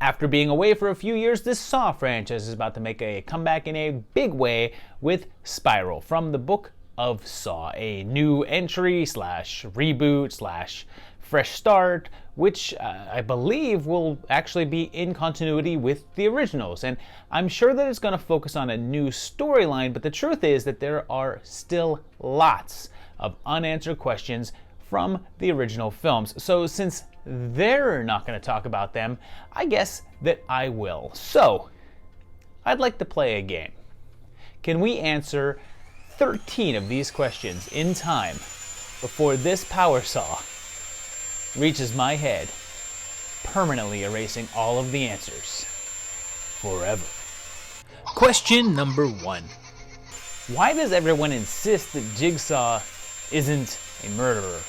After being away for a few years, this Saw franchise is about to make a comeback in a big way with Spiral from the Book of Saw, a new entry slash reboot slash fresh start, which I believe will actually be in continuity with the originals. And I'm sure that it's going to focus on a new storyline, but the truth is that there are still lots of unanswered questions from the original films. So since they're not going to talk about them, I guess that I will. So, I'd like to play a game. Can we answer 13 of these questions in time before this power saw reaches my head, permanently erasing all of the answers forever? Question number 1. Why does everyone insist that Jigsaw isn't a murderer?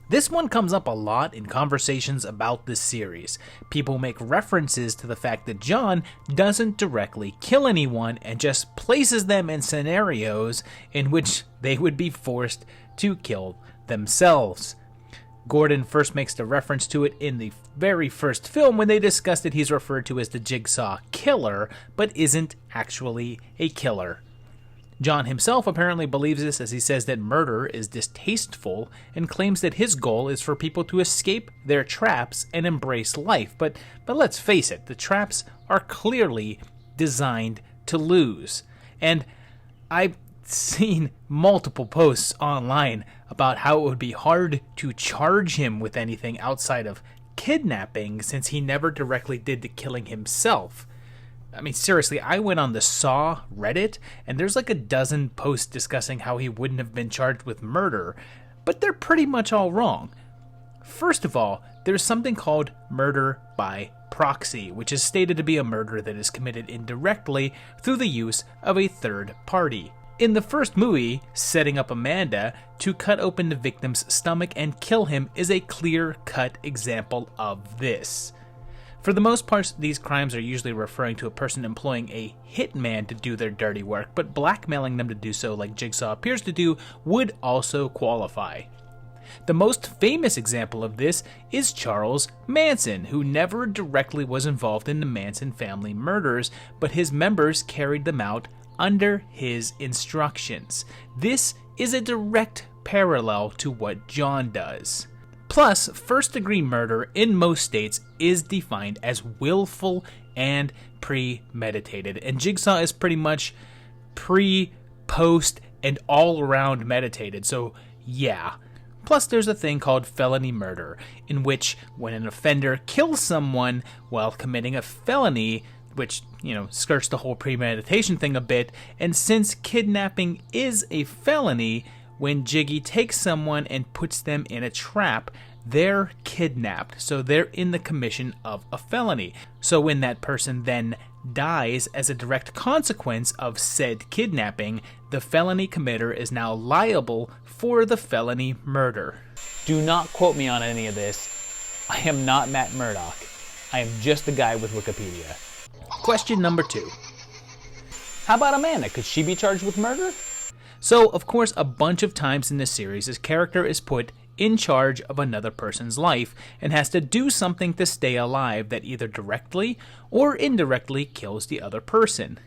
This one comes up a lot in conversations about this series. People make references to the fact that John doesn't directly kill anyone and just places them in scenarios in which they would be forced to kill themselves. Gordon first makes the reference to it in the very first film when they discussed that he's referred to as the Jigsaw Killer, but isn't actually a killer. John himself apparently believes this, as he says that murder is distasteful and claims that his goal is for people to escape their traps and embrace life. But let's face it, the traps are clearly designed to lose. And I've seen multiple posts online about how it would be hard to charge him with anything outside of kidnapping since he never directly did the killing himself. I mean, seriously, I went on the Saw Reddit, and there's like a dozen posts discussing how he wouldn't have been charged with murder, but they're pretty much all wrong. First of all, there's something called murder by proxy, which is stated to be a murder that is committed indirectly through the use of a third party. In the first movie, setting up Amanda to cut open the victim's stomach and kill him is a clear-cut example of this. For the most part, these crimes are usually referring to a person employing a hitman to do their dirty work, but blackmailing them to do so, like Jigsaw appears to do, would also qualify. The most famous example of this is Charles Manson, who never directly was involved in the Manson family murders, but his members carried them out under his instructions. This is a direct parallel to what John does. Plus, first-degree murder in most states is defined as willful and premeditated, and Jigsaw is pretty much pre, post, and all-around meditated, so yeah. Plus, there's a thing called felony murder, in which when an offender kills someone while committing a felony, which, skirts the whole premeditation thing a bit, and since kidnapping is a felony, when Jiggy takes someone and puts them in a trap, they're kidnapped, so they're in the commission of a felony. So when that person then dies as a direct consequence of said kidnapping, the felony committer is now liable for the felony murder. Do not quote me on any of this. I am not Matt Murdock. I am just a guy with Wikipedia. Question number 2. How about Amanda? Could she be charged with murder? So, of course, a bunch of times in this series, his character is put in charge of another person's life and has to do something to stay alive that either directly or indirectly kills the other person.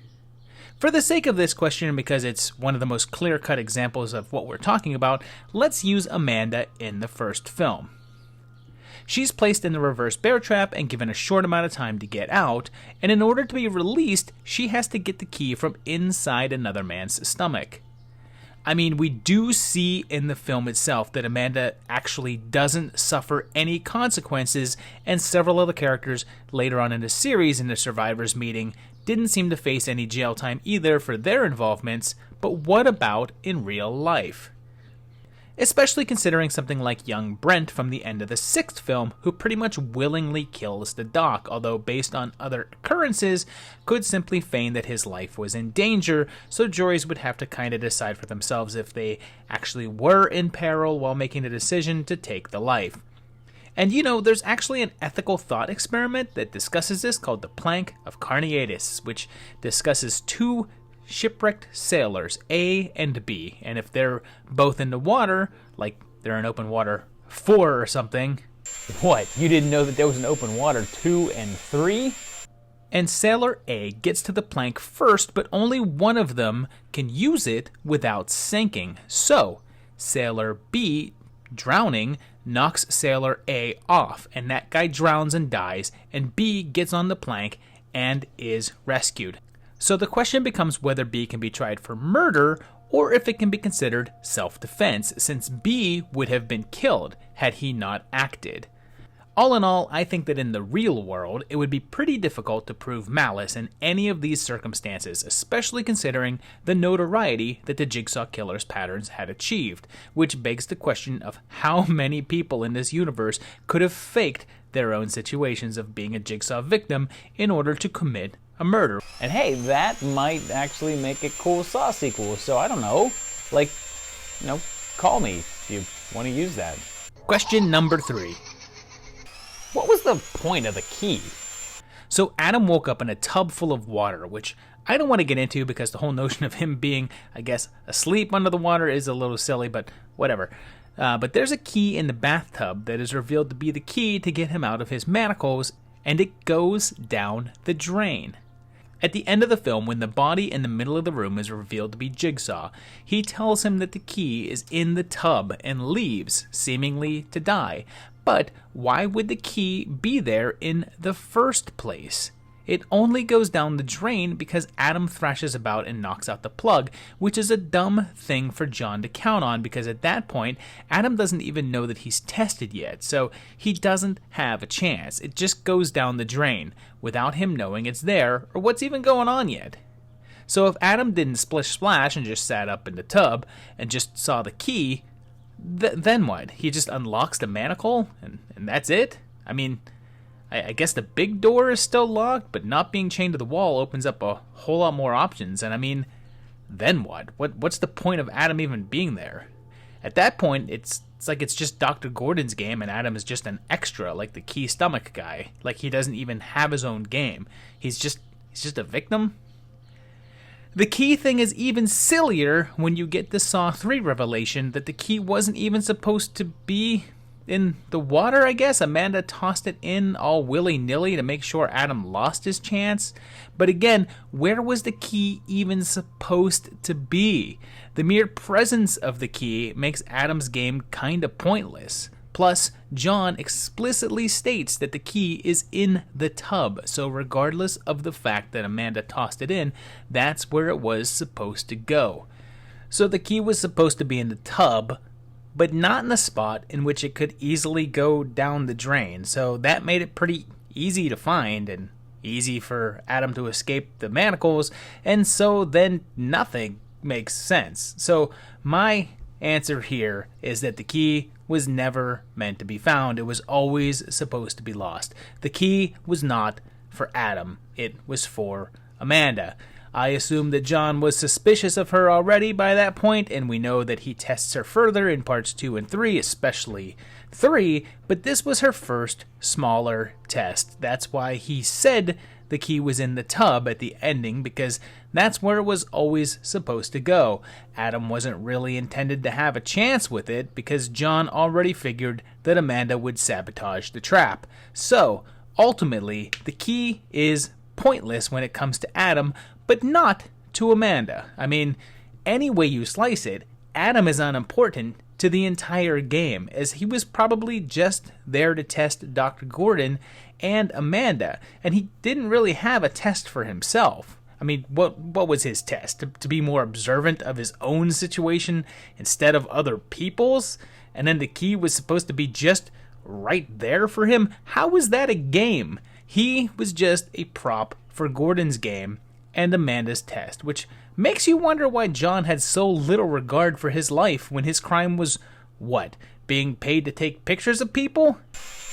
For the sake of this question, and because it's one of the most clear-cut examples of what we're talking about, let's use Amanda in the first film. She's placed in the reverse bear trap and given a short amount of time to get out, and in order to be released, she has to get the key from inside another man's stomach. I mean, we do see in the film itself that Amanda actually doesn't suffer any consequences, and several other characters later on in the series in the survivors meeting didn't seem to face any jail time either for their involvements, but what about in real life? Especially considering something like young Brent from the end of the 6th film, who pretty much willingly kills the doc, although based on other occurrences, could simply feign that his life was in danger, so juries would have to kind of decide for themselves if they actually were in peril while making the decision to take the life. And there's actually an ethical thought experiment that discusses this called the Plank of Carneades, which discusses 2 shipwrecked sailors, A and B, and if they're both in the water, like they're in open water 4 or something, What, you didn't know that there was an open water 2 and 3? And Sailor A gets to the plank first, but only one of them can use it without sinking. So, Sailor B, drowning, knocks Sailor A off, and that guy drowns and dies, and B gets on the plank and is rescued. So the question becomes whether B can be tried for murder or if it can be considered self-defense, since B would have been killed had he not acted. All in all, I think that in the real world, it would be pretty difficult to prove malice in any of these circumstances, especially considering the notoriety that the Jigsaw Killer's patterns had achieved, which begs the question of how many people in this universe could have faked their own situations of being a Jigsaw victim in order to commit a murder. And hey, that might actually make a cool Saw sequel, so I don't know, like, call me if you want to use that. Question number 3. What was the point of the key? So Adam woke up in a tub full of water, which I don't want to get into because the whole notion of him being, I guess, asleep under the water is a little silly, but whatever. But there's a key in the bathtub that is revealed to be the key to get him out of his manacles, and it goes down the drain. At the end of the film, when the body in the middle of the room is revealed to be Jigsaw, he tells him that the key is in the tub and leaves, seemingly to die. But why would the key be there in the first place? It only goes down the drain because Adam thrashes about and knocks out the plug, which is a dumb thing for John to count on because at that point, Adam doesn't even know that he's tested yet, so he doesn't have a chance. It just goes down the drain without him knowing it's there or what's even going on yet. So if Adam didn't splish splash and just sat up in the tub and just saw the key, then what? He just unlocks the manacle and that's it? I mean, I guess the big door is still locked, but not being chained to the wall opens up a whole lot more options. And I mean, then what? What's the point of Adam even being there? At that point, it's like it's just Dr. Gordon's game and Adam is just an extra, like the key stomach guy. Like he doesn't even have his own game. He's just a victim. The key thing is even sillier when you get the Saw 3 revelation that the key wasn't even supposed to be in the water, I guess. Amanda tossed it in all willy-nilly to make sure Adam lost his chance. But again, where was the key even supposed to be? The mere presence of the key makes Adam's game kinda pointless. Plus, John explicitly states that the key is in the tub, so regardless of the fact that Amanda tossed it in, that's where it was supposed to go. So the key was supposed to be in the tub, but not in the spot in which it could easily go down the drain, so that made it pretty easy to find and easy for Adam to escape the manacles, and so then nothing makes sense. So my answer here is that the key was never meant to be found. It was always supposed to be lost. The key was not for Adam. It was for Amanda. I assume that John was suspicious of her already by that point, and we know that he tests her further in parts 2 and 3, especially 3, but this was her first smaller test. That's why he said the key was in the tub at the ending, because that's where it was always supposed to go. Adam wasn't really intended to have a chance with it, because John already figured that Amanda would sabotage the trap. So, ultimately, the key is pointless when it comes to Adam, but not to Amanda. I mean, any way you slice it, Adam is unimportant to the entire game, as he was probably just there to test Dr. Gordon and Amanda, and he didn't really have a test for himself. I mean, what was his test? To be more observant of his own situation instead of other people's? And then the key was supposed to be just right there for him? How was that a game? He was just a prop for Gordon's game and Amanda's test, which makes you wonder why John had so little regard for his life when his crime was, what, being paid to take pictures of people?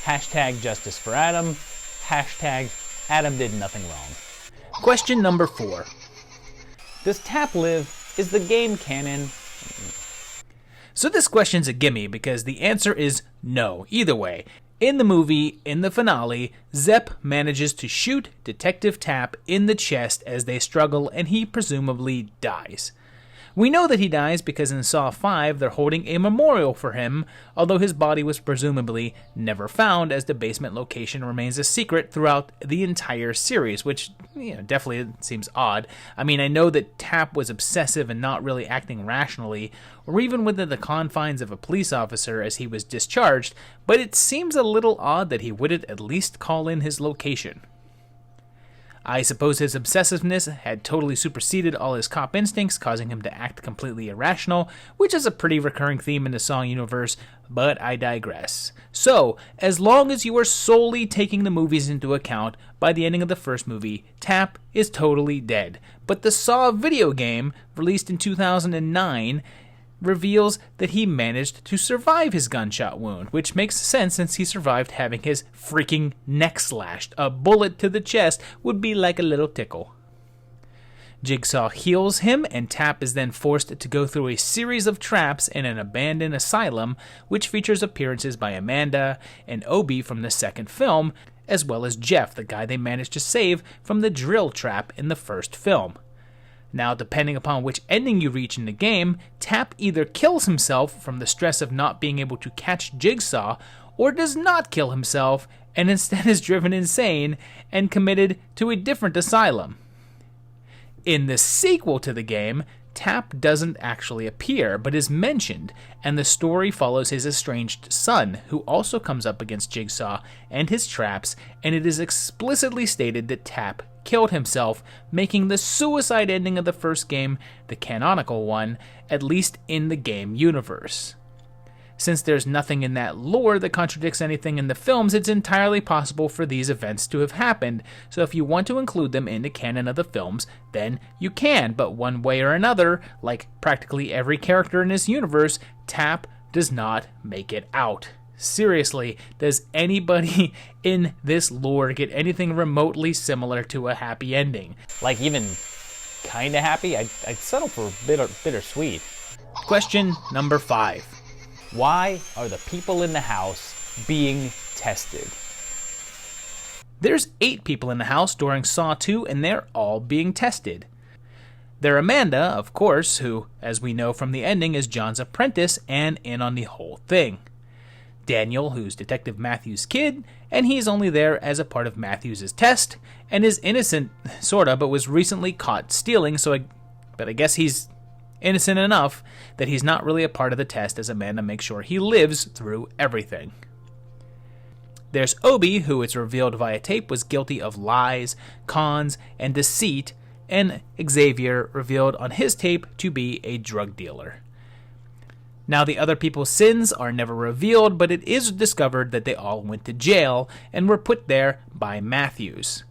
Hashtag justice for Adam. Hashtag Adam did nothing wrong. Question number 4. Does Tap live? Is the game canon? So this question's a gimme because the answer is no, either way. In the movie, in the finale, Zepp manages to shoot Detective Tap in the chest as they struggle, and he presumably dies. We know that he dies because in Saw 5 they're holding a memorial for him, although his body was presumably never found, as the basement location remains a secret throughout the entire series, which definitely seems odd. I mean, I know that Tapp was obsessive and not really acting rationally, or even within the confines of a police officer as he was discharged, but it seems a little odd that he wouldn't at least call in his location. I suppose his obsessiveness had totally superseded all his cop instincts, causing him to act completely irrational, which is a pretty recurring theme in the Saw universe, but I digress. So, as long as you are solely taking the movies into account, by the ending of the first movie, Tapp is totally dead. But the Saw video game, released in 2009, reveals that he managed to survive his gunshot wound, which makes sense since he survived having his freaking neck slashed. A bullet to the chest would be like a little tickle. Jigsaw heals him, and Tapp is then forced to go through a series of traps in an abandoned asylum, which features appearances by Amanda and Obi from the second film, as well as Jeff, the guy they managed to save from the drill trap in the first film. Now, depending upon which ending you reach in the game, Tapp either kills himself from the stress of not being able to catch Jigsaw, or does not kill himself and instead is driven insane and committed to a different asylum. In the sequel to the game, Tapp doesn't actually appear, but is mentioned, and the story follows his estranged son, who also comes up against Jigsaw and his traps, and it is explicitly stated that Tapp killed himself, making the suicide ending of the first game the canonical one, at least in the game universe. Since there's nothing in that lore that contradicts anything in the films, it's entirely possible for these events to have happened, so if you want to include them in the canon of the films, then you can, but one way or another, like practically every character in this universe, Tapp does not make it out. Seriously, does anybody in this lore get anything remotely similar to a happy ending? Like even kinda happy? I'd settle for bittersweet. Question number 5. Why are the people in the house being tested? There's 8 people in the house during Saw 2, and they're all being tested. They're Amanda, of course, who, as we know from the ending, is John's apprentice and in on the whole thing. Daniel, who's Detective Matthews' kid, and he's only there as a part of Matthews' test, and is innocent, sorta, but was recently caught stealing, but I guess he's innocent enough that he's not really a part of the test, as Amanda makes sure he lives through everything. There's Obi, who it's revealed via tape was guilty of lies, cons, and deceit, and Xavier, revealed on his tape to be a drug dealer. Now, the other people's sins are never revealed, but it is discovered that they all went to jail and were put there by Matthews.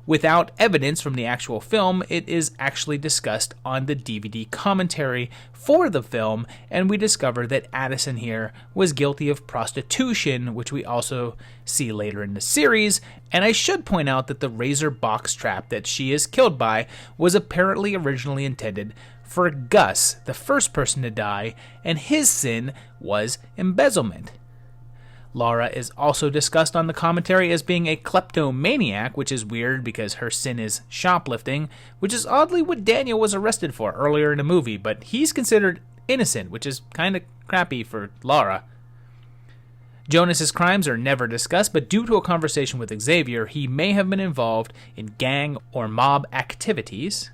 Without evidence from the actual film, it is actually discussed on the DVD commentary for the film, and we discover that Addison here was guilty of prostitution, which we also see later in the series, and I should point out that the razor box trap that she is killed by was apparently originally intended for Gus, the first person to die, and his sin was embezzlement. Laura is also discussed on the commentary as being a kleptomaniac, which is weird because her sin is shoplifting, which is oddly what Daniel was arrested for earlier in the movie, but he's considered innocent, which is kind of crappy for Laura. Jonas's crimes are never discussed, but due to a conversation with Xavier, he may have been involved in gang or mob activities.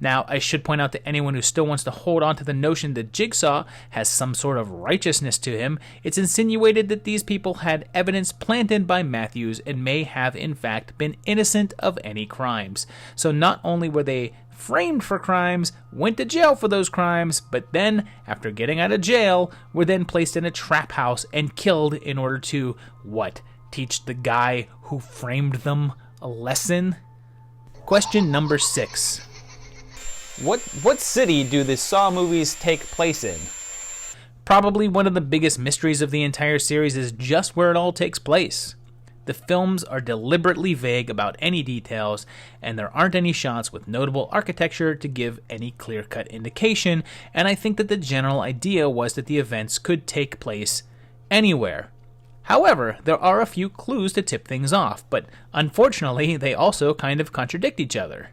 Now, I should point out to anyone who still wants to hold on to the notion that Jigsaw has some sort of righteousness to him, it's insinuated that these people had evidence planted by Matthews and may have in fact been innocent of any crimes. So not only were they framed for crimes, went to jail for those crimes, but then, after getting out of jail, were then placed in a trap house and killed in order to, what, teach the guy who framed them a lesson? Question number 6. What city do the Saw movies take place in? Probably one of the biggest mysteries of the entire series is just where it all takes place. The films are deliberately vague about any details, and there aren't any shots with notable architecture to give any clear-cut indication, and I think that the general idea was that the events could take place anywhere. However, there are a few clues to tip things off, but unfortunately they also kind of contradict each other.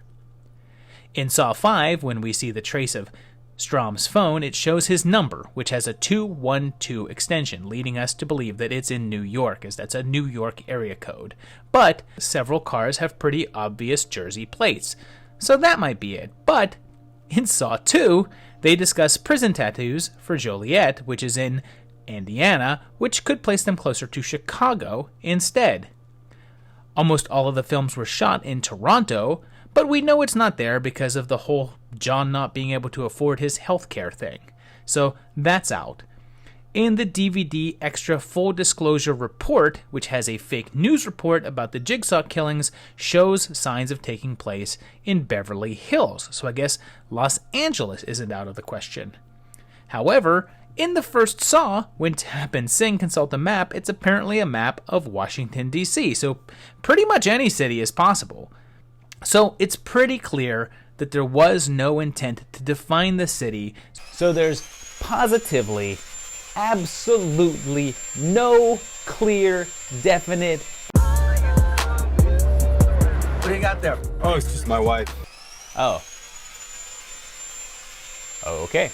In Saw 5, when we see the trace of Strom's phone, it shows his number, which has a 212 extension, leading us to believe that it's in New York, as that's a New York area code. But several cars have pretty obvious Jersey plates, so that might be it. But in Saw 2, they discuss prison tattoos for Joliet, which is in Indiana, which could place them closer to Chicago instead. Almost all of the films were shot in Toronto, but we know it's not there because of the whole John not being able to afford his healthcare thing. So that's out. In the DVD extra full disclosure report, which has a fake news report about the Jigsaw killings, shows signs of taking place in Beverly Hills. So I guess Los Angeles isn't out of the question. However, in the first Saw, when Tap and Sing consult a map, it's apparently a map of Washington, D.C., so pretty much any city is possible. So it's pretty clear that there was no intent to define the city. So there's positively, absolutely no clear, definite... What do you got there? Oh, it's just my wife. Oh. Okay.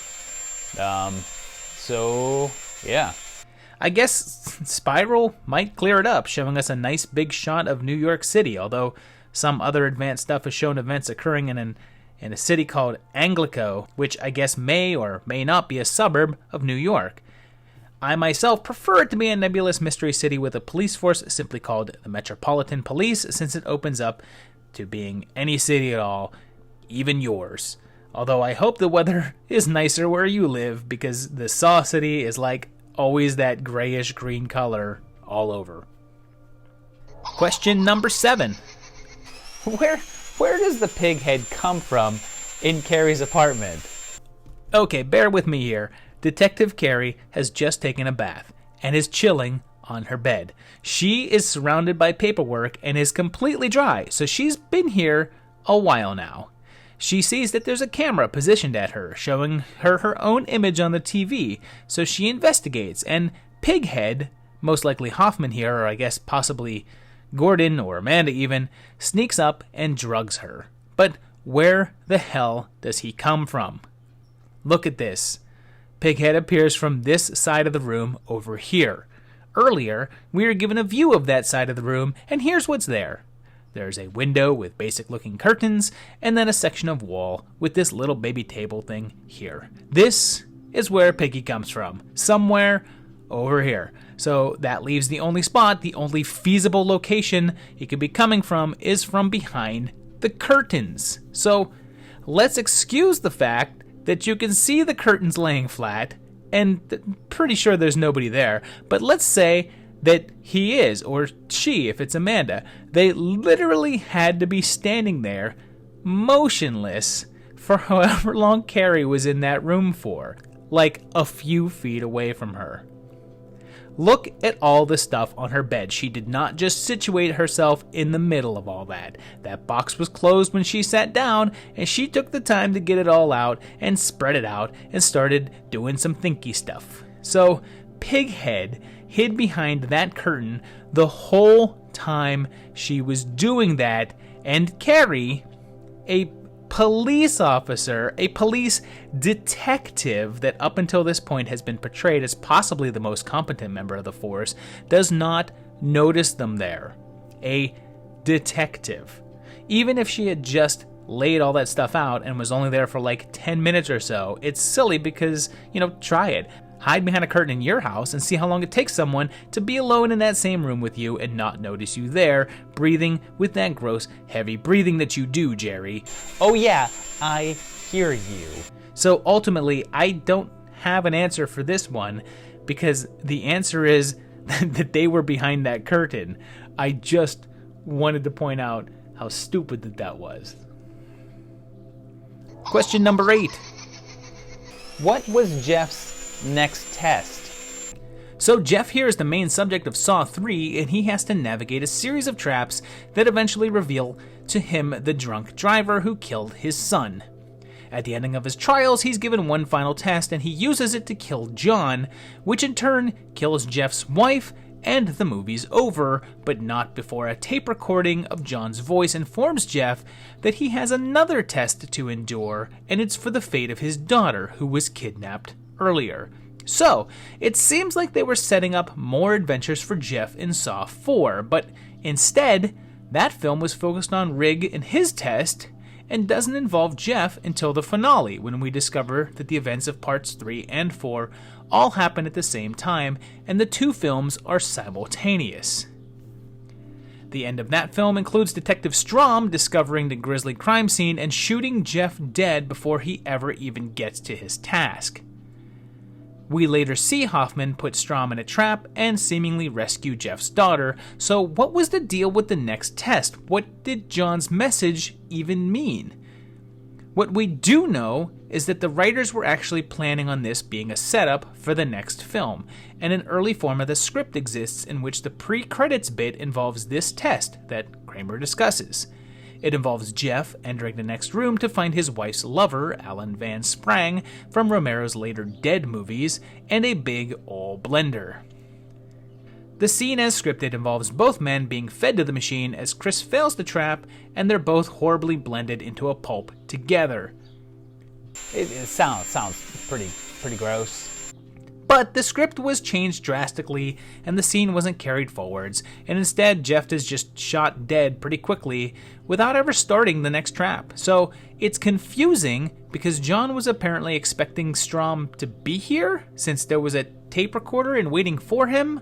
So, yeah. I guess Spiral might clear it up, showing us a nice big shot of New York City, although some other advanced stuff has shown events occurring in a city called Anglico, which I guess may or may not be a suburb of New York. I myself prefer it to be a nebulous mystery city with a police force simply called the Metropolitan Police, since it opens up to being any city at all, even yours. Although I hope the weather is nicer where you live, because the Saw City is like always that grayish green color all over. Question number 7. Where does the pig head come from in Carrie's apartment? Okay, bear with me here. Detective Carrie has just taken a bath and is chilling on her bed. She is surrounded by paperwork and is completely dry, so she's been here a while now. She sees that there's a camera positioned at her, showing her her own image on the TV, so she investigates, and Pighead, most likely Hoffman here, or I guess possibly Gordon or Amanda even, sneaks up and drugs her. But where the hell does he come from? Look at this. Pighead appears from this side of the room over here. Earlier, we were given a view of that side of the room, and here's what's there. There's a window with basic-looking curtains, and then a section of wall with this little baby table thing here. This is where Piggy comes from. Somewhere over here. So that leaves the only spot, the only feasible location he could be coming from is from behind the curtains. So let's excuse the fact that you can see the curtains laying flat, and pretty sure there's nobody there, but let's say that he is, or she, if it's Amanda. They literally had to be standing there, motionless, for however long Carrie was in that room for, like a few feet away from her. Look at all the stuff on her bed. She did not just situate herself in the middle of all that. That box was closed when she sat down, and she took the time to get it all out and spread it out and started doing some thinky stuff. So, Pighead hid behind that curtain the whole time she was doing that, and Carrie, a police officer, a police detective that up until this point has been portrayed as possibly the most competent member of the force, does not notice them there. A detective. Even if she had just laid all that stuff out and was only there for like 10 minutes or so, it's silly because, try it. Hide behind a curtain in your house and see how long it takes someone to be alone in that same room with you and not notice you there, breathing with that gross, heavy breathing that you do, Jerry. Oh yeah, I hear you. So ultimately, I don't have an answer for this one, because the answer is that they were behind that curtain. I just wanted to point out how stupid that was. Question number 8. What was Jeff's next test? So Jeff here is the main subject of Saw 3, and he has to navigate a series of traps that eventually reveal to him the drunk driver who killed his son. At the ending of his trials, he's given one final test, and he uses it to kill John, which in turn kills Jeff's wife and the movie's over, but not before a tape recording of John's voice informs Jeff that he has another test to endure, and it's for the fate of his daughter, who was kidnapped earlier. So, it seems like they were setting up more adventures for Jeff in Saw 4, but instead, that film was focused on Rig and his test, and doesn't involve Jeff until the finale, when we discover that the events of parts 3 and 4 all happen at the same time, and the two films are simultaneous. The end of that film includes Detective Strom discovering the grisly crime scene and shooting Jeff dead before he ever even gets to his task. We later see Hoffman put Strom in a trap and seemingly rescue Jeff's daughter, so what was the deal with the next test? What did John's message even mean? What we do know is that the writers were actually planning on this being a setup for the next film, and an early form of the script exists in which the pre-credits bit involves this test that Kramer discusses. It involves Jeff entering the next room to find his wife's lover, Alan Van Sprang, from Romero's later Dead movies, and a big ol' blender. The scene as scripted involves both men being fed to the machine as Chris fails the trap, and they're both horribly blended into a pulp together. It sounds pretty gross. But the script was changed drastically, and the scene wasn't carried forwards, and instead Jeff is just shot dead pretty quickly without ever starting the next trap. So it's confusing because John was apparently expecting Strom to be here since there was a tape recorder and waiting for him,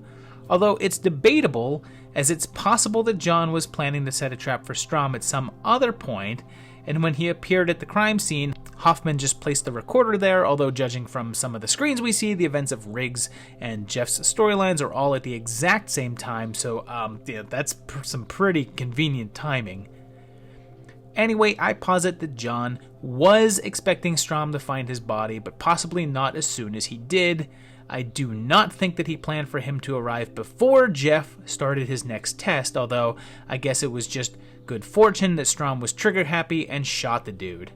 although it's debatable as it's possible that John was planning to set a trap for Strom at some other point, and when he appeared at the crime scene, Hoffman just placed the recorder there, although judging from some of the screens we see, the events of Riggs and Jeff's storylines are all at the exact same time, so that's some pretty convenient timing. Anyway, I posit that John was expecting Strom to find his body, but possibly not as soon as he did. I do not think that he planned for him to arrive before Jeff started his next test, although I guess it was just good fortune that Strom was trigger happy and shot the dude.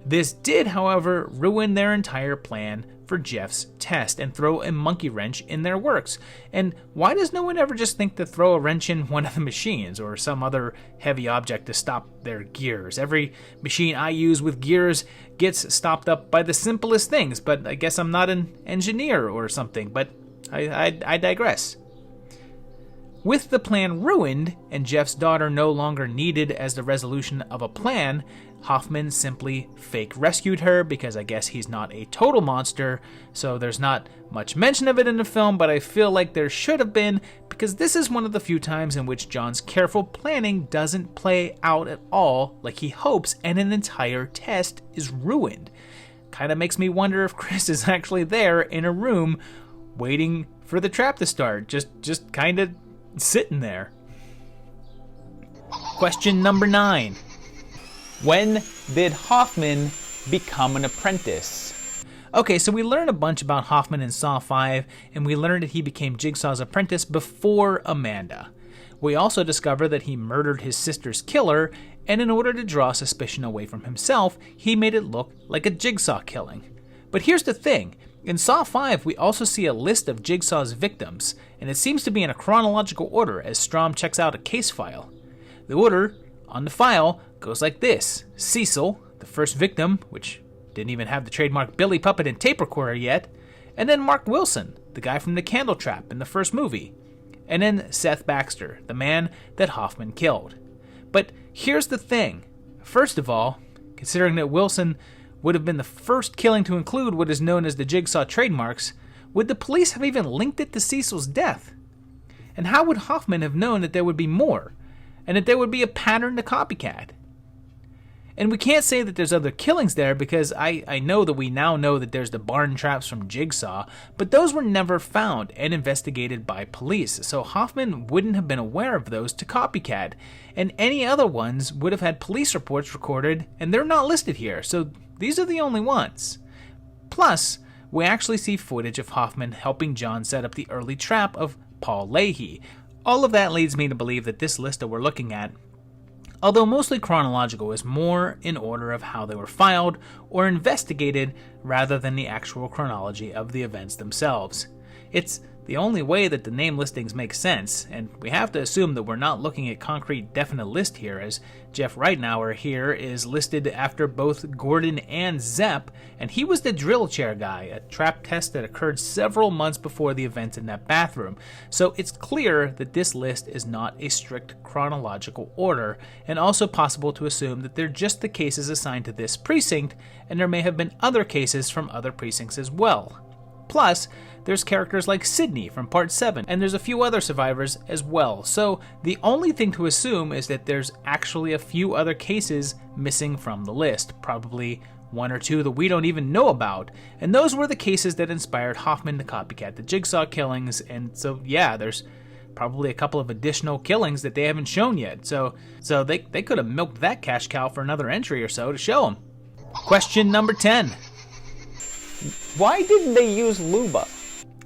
This did, however, ruin their entire plan for Jeff's test and throw a monkey wrench in their works. And why does no one ever just think to throw a wrench in one of the machines or some other heavy object to stop their gears? Every machine I use with gears gets stopped up by the simplest things, but I guess I'm not an engineer or something, but I digress. With the plan ruined, and Jeff's daughter no longer needed as the resolution of a plan, Hoffman simply fake rescued her because I guess he's not a total monster, so there's not much mention of it in the film, but I feel like there should have been because this is one of the few times in which John's careful planning doesn't play out at all like he hopes, and an entire test is ruined. Kinda makes me wonder if Chris is actually there in a room waiting for the trap to start, just kinda sitting there. Question number 9. When did Hoffman become an apprentice? Okay, so we learned a bunch about Hoffman in Saw 5, and we learned that he became Jigsaw's apprentice before Amanda. We also discover that he murdered his sister's killer, and in order to draw suspicion away from himself, he made it look like a Jigsaw killing. But here's the thing. In Saw 5, we also see a list of Jigsaw's victims, and it seems to be in a chronological order as Strom checks out a case file. The order on the file goes like this: Cecil, the first victim, which didn't even have the trademark Billy Puppet and tape recorder yet, and then Mark Wilson, the guy from the candle trap in the first movie, and then Seth Baxter, the man that Hoffman killed. But here's the thing. First of all, considering that Wilson would have been the first killing to include what is known as the Jigsaw trademarks, would the police have even linked it to Cecil's death? And how would Hoffman have known that there would be more, and that there would be a pattern to copycat? And we can't say that there's other killings there because I know that we now know that there's the barn traps from Jigsaw, but those were never found and investigated by police, so Hoffman wouldn't have been aware of those to copycat, and any other ones would have had police reports recorded, and they're not listed here, so these are the only ones. Plus, we actually see footage of Hoffman helping John set up the early trap of Paul Leahy. All of that leads me to believe that this list that we're looking at, although mostly chronological, is more in order of how they were filed or investigated rather than the actual chronology of the events themselves. It's the only way that the name listings make sense, and we have to assume that we're not looking at concrete definite list here, as Jeff Reitnauer here is listed after both Gordon and Zepp, and he was the drill chair guy, a trap test that occurred several months before the events in that bathroom. So it's clear that this list is not a strict chronological order, and also possible to assume that they're just the cases assigned to this precinct, and there may have been other cases from other precincts as well. Plus, there's characters like Sydney from Part 7, and there's a few other survivors as well, so the only thing to assume is that there's actually a few other cases missing from the list, probably one or two that we don't even know about, and those were the cases that inspired Hoffman to copycat the Jigsaw killings, and so yeah, there's probably a couple of additional killings that they haven't shown yet, so they could have milked that cash cow for another entry or so to show them. Question number 10. Why didn't they use Luba?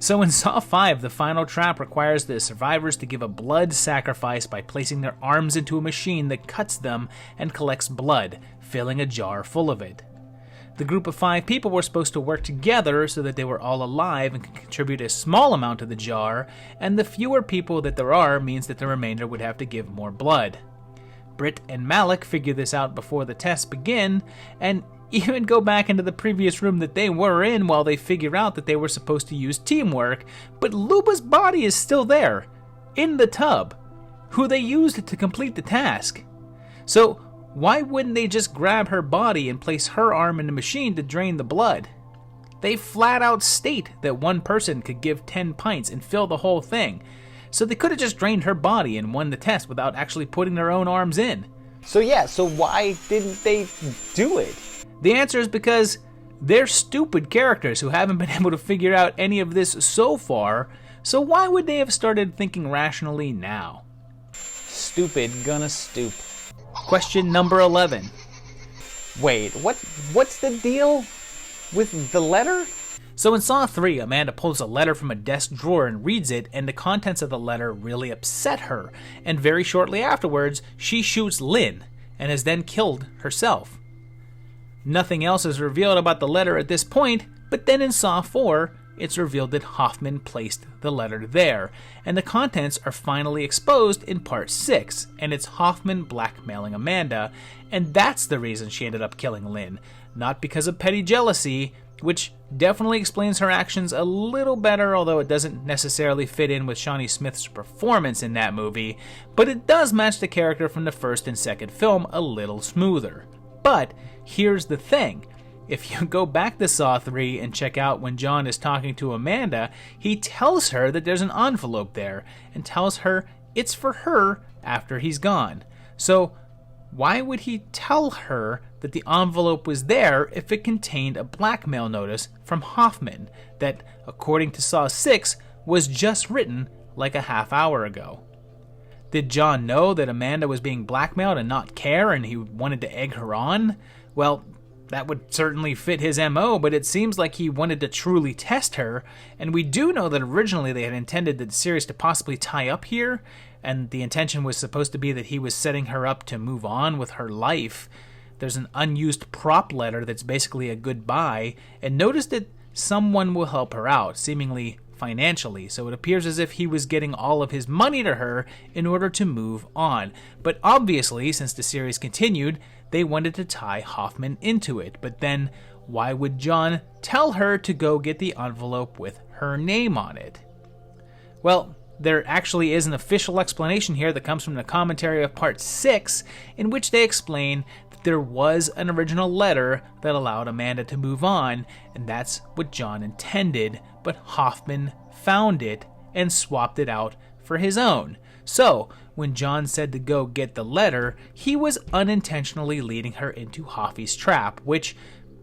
So in Saw 5, the final trap requires the survivors to give a blood sacrifice by placing their arms into a machine that cuts them and collects blood, filling a jar full of it. The group of 5 people were supposed to work together so that they were all alive and could contribute a small amount to the jar, and the fewer people that there are means that the remainder would have to give more blood. Britt and Malik figure this out before the tests begin, and even go back into the previous room that they were in while they figure out that they were supposed to use teamwork, but Luba's body is still there, in the tub, who they used to complete the task. So why wouldn't they just grab her body and place her arm in the machine to drain the blood? They flat out state that one person could give 10 pints and fill the whole thing, so they could have just drained her body and won the test without actually putting their own arms in. So why didn't they do it? The answer is because they're stupid characters who haven't been able to figure out any of this so far, so why would they have started thinking rationally now? Stupid gonna stoop. Question number 11. Wait, what's the deal with the letter? So in Saw 3, Amanda pulls a letter from a desk drawer and reads it, and the contents of the letter really upset her, and very shortly afterwards, she shoots Lynn, and is then killed herself. Nothing else is revealed about the letter at this point, but then in Saw 4, it's revealed that Hoffman placed the letter there, and the contents are finally exposed in Part 6, and it's Hoffman blackmailing Amanda, and that's the reason she ended up killing Lynn, not because of petty jealousy, which definitely explains her actions a little better, although it doesn't necessarily fit in with Shawnee Smith's performance in that movie, but it does match the character from the first and second film a little smoother. But here's the thing. If you go back to Saw 3 and check out when John is talking to Amanda, he tells her that there's an envelope there and tells her it's for her after he's gone. So why would he tell her that the envelope was there if it contained a blackmail notice from Hoffman that, according to Saw 6, was just written like a half hour ago? Did John know that Amanda was being blackmailed and not care, and he wanted to egg her on? Well, that would certainly fit his MO, but it seems like he wanted to truly test her, and we do know that originally they had intended the series to possibly tie up here, and the intention was supposed to be that he was setting her up to move on with her life. There's an unused prop letter that's basically a goodbye, and notice that someone will help her out, seemingly financially, so it appears as if he was getting all of his money to her in order to move on. But obviously, since the series continued, they wanted to tie Hoffman into it. But then, why would John tell her to go get the envelope with her name on it? Well, there actually is an official explanation here that comes from the commentary of Part 6, in which they explain that there was an original letter that allowed Amanda to move on, and that's what John intended, but Hoffman found it and swapped it out for his own. So, when John said to go get the letter, he was unintentionally leading her into Hoffy's trap, which,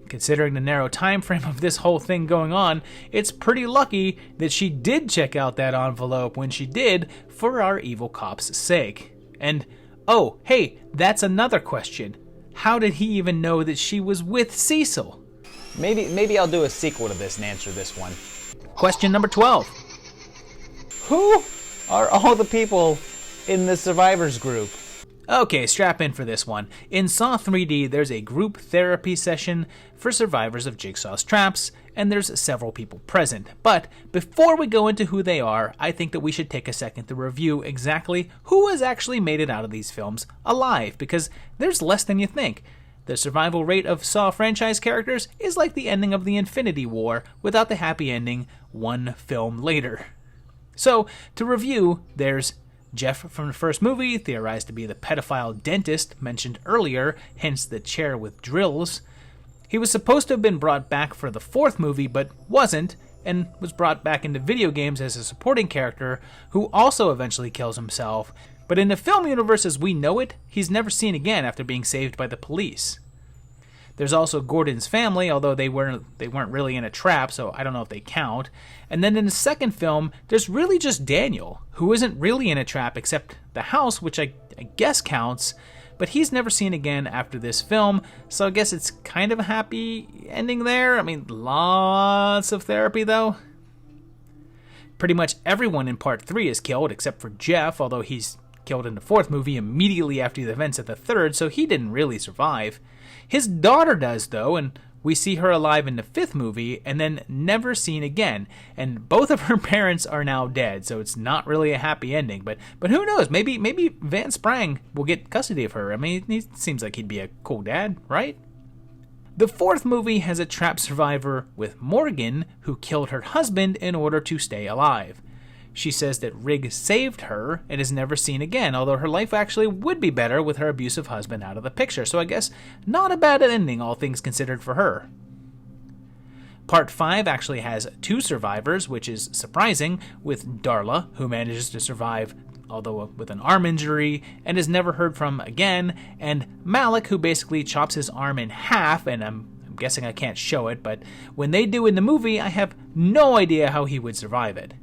considering the narrow time frame of this whole thing going on, it's pretty lucky that she did check out that envelope when she did for our evil cop's sake. And, oh, hey, that's another question. How did he even know that she was with Cecil? Maybe I'll do a sequel to this and answer this one. Question number 12. Who are all the people in the survivors group? Okay, strap in for this one. In Saw 3D, there's a group therapy session for survivors of Jigsaw's traps, and there's several people present. But before we go into who they are, I think that we should take a second to review exactly who has actually made it out of these films alive, because there's less than you think. The survival rate of Saw franchise characters is like the ending of the Infinity War without the happy ending one film later. So, to review, there's Jeff from the first movie, theorized to be the pedophile dentist mentioned earlier, hence the chair with drills. He was supposed to have been brought back for the fourth movie, but wasn't, and was brought back into video games as a supporting character, who also eventually kills himself. But in the film universe as we know it, he's never seen again after being saved by the police. There's also Gordon's family, although they weren't really in a trap, so I don't know if they count. And then in the second film, there's really just Daniel, who isn't really in a trap except the house, which I guess counts, but he's never seen again after this film, so I guess it's kind of a happy ending there. I mean, lots of therapy though. Pretty much everyone in part 3 is killed except for Jeff, although he's killed in the fourth movie immediately after the events of the third, so he didn't really survive. His daughter does, though, and we see her alive in the fifth movie and then never seen again. And both of her parents are now dead, so it's not really a happy ending. But who knows? Maybe Van Sprang will get custody of her. I mean, he seems like he'd be a cool dad, right? The fourth movie has a trap survivor with Morgan, who killed her husband in order to stay alive. She says that Rigg saved her and is never seen again, although her life actually would be better with her abusive husband out of the picture, so I guess not a bad ending, all things considered, for her. Part 5 actually has 2 survivors, which is surprising, with Darla, who manages to survive, although with an arm injury, and is never heard from again, and Malik, who basically chops his arm in half, and I'm guessing I can't show it, but when they do in the movie, I have no idea how he would survive it.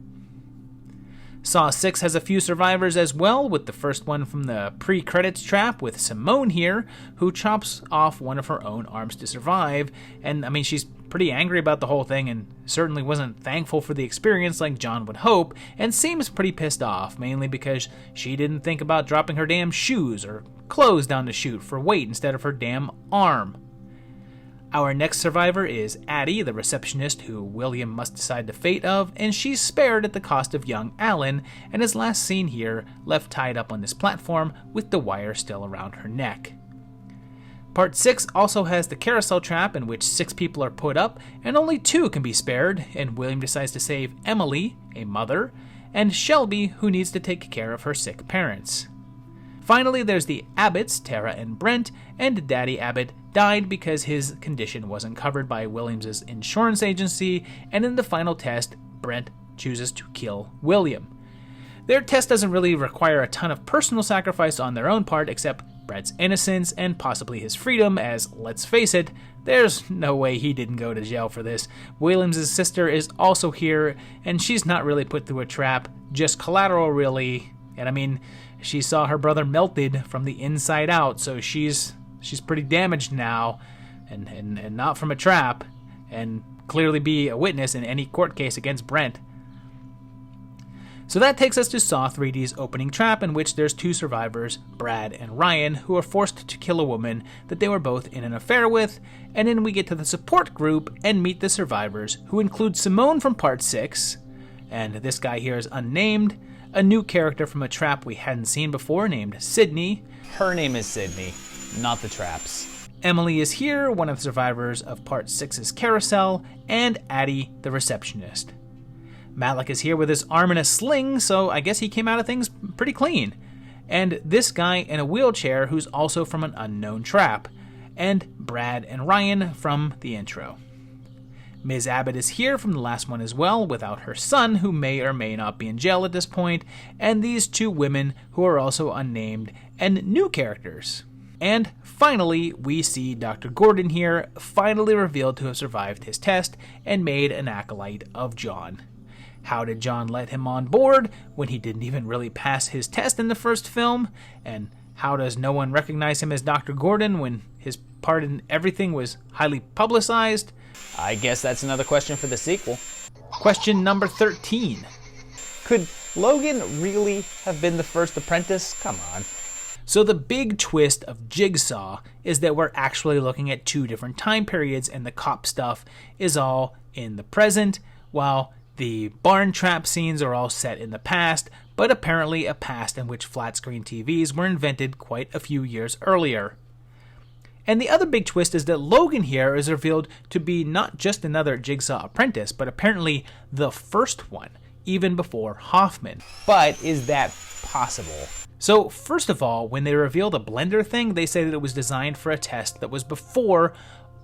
Saw 6 has a few survivors as well, with the first one from the pre-credits trap with Simone here, who chops off one of her own arms to survive, and I mean, she's pretty angry about the whole thing and certainly wasn't thankful for the experience like John would hope, and seems pretty pissed off, mainly because she didn't think about dropping her damn shoes or clothes down the chute for weight instead of her damn arm. Our next survivor is Addie, the receptionist who William must decide the fate of, and she's spared at the cost of young Alan, and is last seen here, left tied up on this platform with the wire still around her neck. Part 6 also has the carousel trap in which 6 people are put up, and only 2 can be spared, and William decides to save Emily, a mother, and Shelby, who needs to take care of her sick parents. Finally, there's the Abbotts, Tara and Brent, and Daddy Abbott died because his condition wasn't covered by Williams' insurance agency, and in the final test, Brent chooses to kill William. Their test doesn't really require a ton of personal sacrifice on their own part, except Brent's innocence and possibly his freedom, as, let's face it, there's no way he didn't go to jail for this. Williams' sister is also here, and she's not really put through a trap, just collateral really, and I mean, she saw her brother melted from the inside out, so she's pretty damaged now, and not from a trap, and clearly be a witness in any court case against Brent. So that takes us to Saw 3D's opening trap, in which there's 2 survivors, Brad and Ryan, who are forced to kill a woman that they were both in an affair with, and then we get to the support group and meet the survivors, who include Simone from Part 6, and this guy here is unnamed, a new character from a trap we hadn't seen before named Sydney. Her name is Sydney, not the traps. Emily is here, one of the survivors of Part 6's carousel, and Addie, the receptionist. Malik is here with his arm in a sling, so I guess he came out of things pretty clean. And this guy in a wheelchair who's also from an unknown trap. And Brad and Ryan from the intro. Ms. Abbott is here from the last one as well, without her son, who may or may not be in jail at this point, and these 2 women who are also unnamed, and new characters. And finally, we see Dr. Gordon here, finally revealed to have survived his test and made an acolyte of John. How did John let him on board when he didn't even really pass his test in the first film? And how does no one recognize him as Dr. Gordon when his part in everything was highly publicized? I guess that's another question for the sequel. Question number 13. Could Logan really have been the first apprentice? Come on. So the big twist of Jigsaw is that we're actually looking at 2 different time periods, and the cop stuff is all in the present, while the barn trap scenes are all set in the past, but apparently a past in which flat screen TVs were invented quite a few years earlier. And the other big twist is that Logan here is revealed to be not just another Jigsaw apprentice, but apparently the first one, even before Hoffman. But is that possible? So first of all, when they reveal the blender thing, they say that it was designed for a test that was before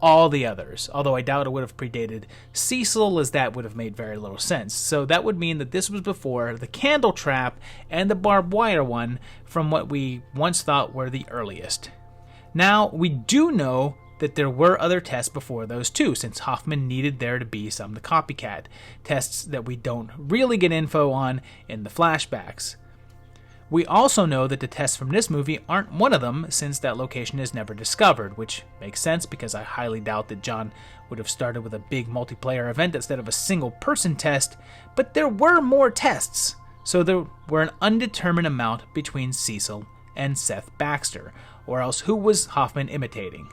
all the others, although I doubt it would have predated Cecil, as that would have made very little sense. So that would mean that this was before the candle trap and the barbed wire one, from what we once thought were the earliest. Now, we do know that there were other tests before those too, since Hoffman needed there to be some copycat tests that we don't really get info on in the flashbacks. We also know that the tests from this movie aren't one of them, since that location is never discovered, which makes sense because I highly doubt that John would have started with a big multiplayer event instead of a single person test, but there were more tests, so there were an undetermined amount between Cecil and Seth Baxter, or else who was Hoffman imitating?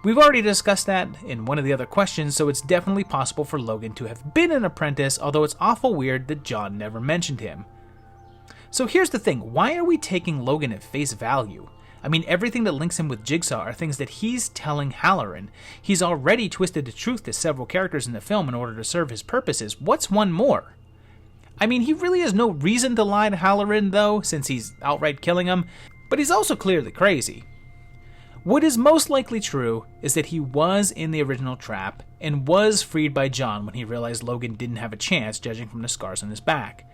We've already discussed that in one of the other questions, so it's definitely possible for Logan to have been an apprentice, although it's awful weird that John never mentioned him. So here's the thing, why are we taking Logan at face value? I mean, everything that links him with Jigsaw are things that he's telling Halloran. He's already twisted the truth to several characters in the film in order to serve his purposes. What's one more? I mean, he really has no reason to lie to Halloran, though, since he's outright killing him, but he's also clearly crazy. What is most likely true is that he was in the original trap and was freed by John when he realized Logan didn't have a chance, judging from the scars on his back.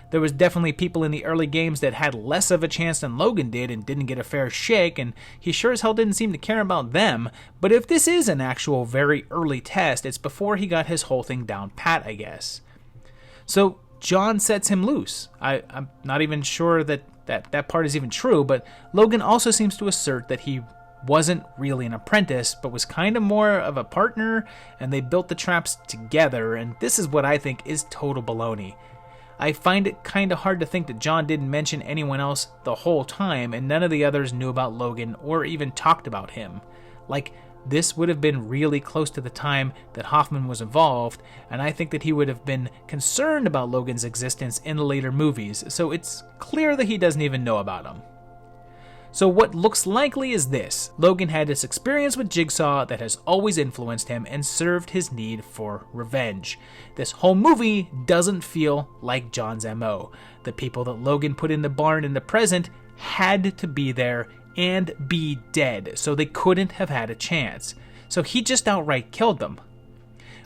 There was definitely people in the early games that had less of a chance than Logan did and didn't get a fair shake, and he sure as hell didn't seem to care about them, but if this is an actual very early test, it's before he got his whole thing down pat, I guess. So John sets him loose. I'm not even sure that part is even true, but Logan also seems to assert that he wasn't really an apprentice, but was kind of more of a partner, and they built the traps together, and this is what I think is total baloney. I find it kind of hard to think that John didn't mention anyone else the whole time, and none of the others knew about Logan or even talked about him. Like, this would have been really close to the time that Hoffman was involved, and I think that he would have been concerned about Logan's existence in the later movies, so it's clear that he doesn't even know about him. So what looks likely is this: Logan had this experience with Jigsaw that has always influenced him and served his need for revenge. This whole movie doesn't feel like John's MO. The people that Logan put in the barn in the present had to be there and be dead, so they couldn't have had a chance. So he just outright killed them.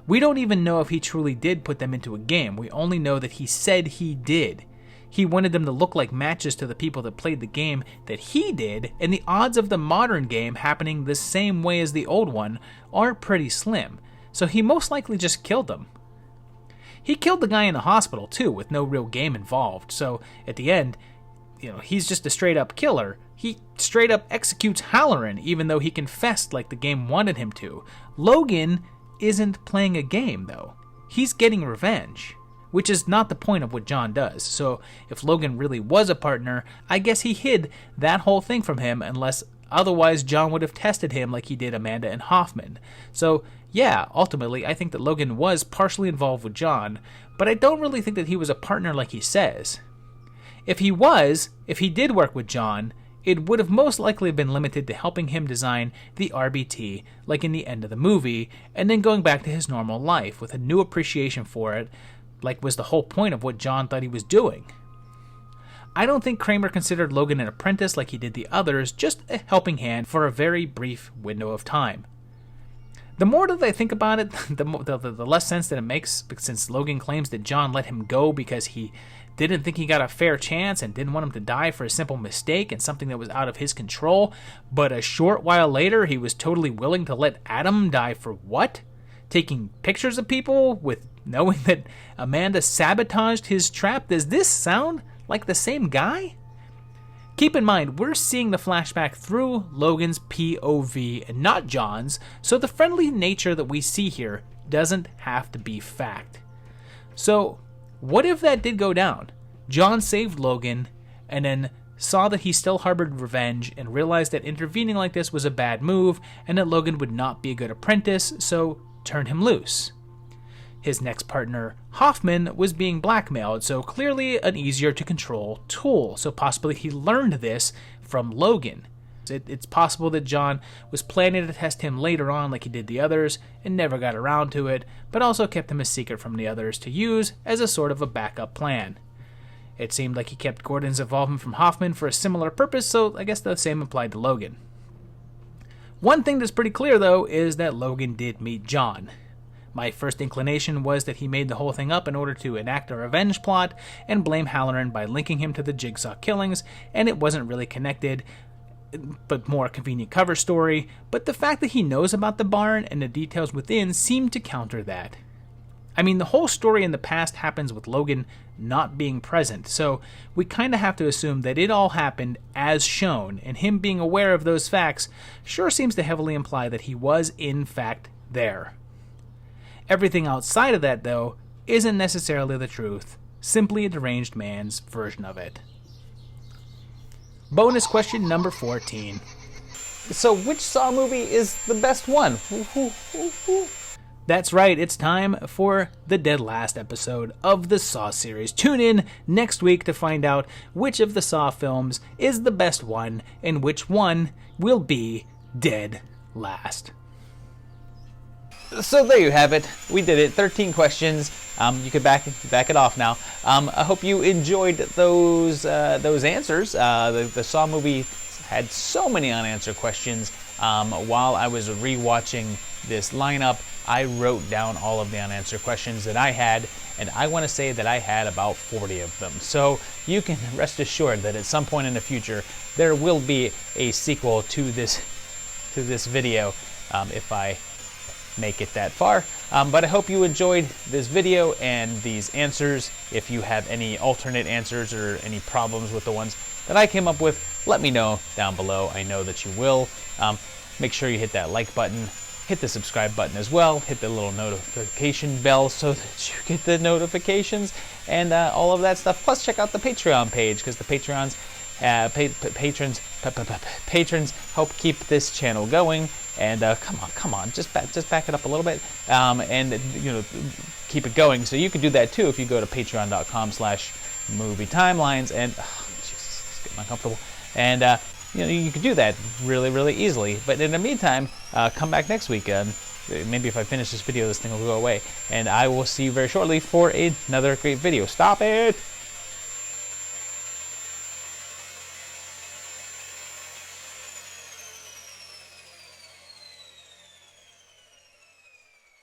We don't even know if he truly did put them into a game. We only know that he said he did. He wanted them to look like matches to the people that played the game that he did, and the odds of the modern game happening the same way as the old one are pretty slim, so he most likely just killed them. He killed the guy in the hospital too, with no real game involved, so at the end, he's just a straight up killer. He straight up executes Halloran, even though he confessed like the game wanted him to. Logan isn't playing a game though. He's getting revenge, which is not the point of what John does. So if Logan really was a partner, I guess he hid that whole thing from him, unless otherwise John would have tested him like he did Amanda and Hoffman. So yeah, ultimately I think that Logan was partially involved with John, but I don't really think that he was a partner like he says. If he did work with John, it would have most likely been limited to helping him design the RBT, like in the end of the movie, and then going back to his normal life with a new appreciation for it, like was the whole point of what John thought he was doing. I don't think Kramer considered Logan an apprentice like he did the others, just a helping hand for a very brief window of time. The more that I think about it, the less sense that it makes, since Logan claims that John let him go because he didn't think he got a fair chance and didn't want him to die for a simple mistake and something that was out of his control, but a short while later he was totally willing to let Adam die for what? Taking pictures of people with knowing that Amanda sabotaged his trap? Does this sound like the same guy? Keep in mind, we're seeing the flashback through Logan's POV and not John's, so the friendly nature that we see here doesn't have to be fact. So, what if that did go down? John saved Logan, and then saw that he still harbored revenge and realized that intervening like this was a bad move and that Logan would not be a good apprentice, so turned him loose. His next partner, Hoffman, was being blackmailed, so clearly an easier to control tool, so possibly he learned this from Logan. It's possible that John was planning to test him later on like he did the others and never got around to it, but also kept him a secret from the others to use as a sort of a backup plan. It seemed like he kept Gordon's involvement from Hoffman for a similar purpose, so I guess the same applied to Logan. One thing that's pretty clear, though, is that Logan did meet John. My first inclination was that he made the whole thing up in order to enact a revenge plot and blame Halloran by linking him to the Jigsaw killings, and it wasn't really connected, but more a convenient cover story, but the fact that he knows about the barn and the details within seemed to counter that. I mean, the whole story in the past happens with Logan not being present, so we kind of have to assume that it all happened as shown, and him being aware of those facts sure seems to heavily imply that he was in fact there. Everything outside of that, though, isn't necessarily the truth, simply a deranged man's version of it. Bonus question number 14. So which Saw movie is the best one? That's right, it's time for the dead last episode of the Saw series. Tune in next week to find out which of the Saw films is the best one and which one will be dead last. So there you have it. We did it. 13 questions. You could back it off now. I hope you enjoyed those answers. The Saw movie had so many unanswered questions. While I was rewatching this lineup, I wrote down all of the unanswered questions that I had, and I want to say that I had about 40 of them. So you can rest assured that at some point in the future there will be a sequel to this video if I make it that far. But I hope you enjoyed this video and these answers. If you have any alternate answers or any problems with the ones that I came up with, let me know down below. I know that you will. Make sure you hit that like button, hit the subscribe button as well, hit the little notification bell so that you get the notifications and all of that stuff. Plus check out the Patreon page, because the patrons help keep this channel going. And come on, just back it up a little bit, and keep it going. So you can do that too if you go to patreon.com/movietimelines, and Jesus, it's getting uncomfortable. And you can do that really easily. But in the meantime, come back next week. Maybe if I finish this video, this thing will go away, and I will see you very shortly for another great video. Stop it!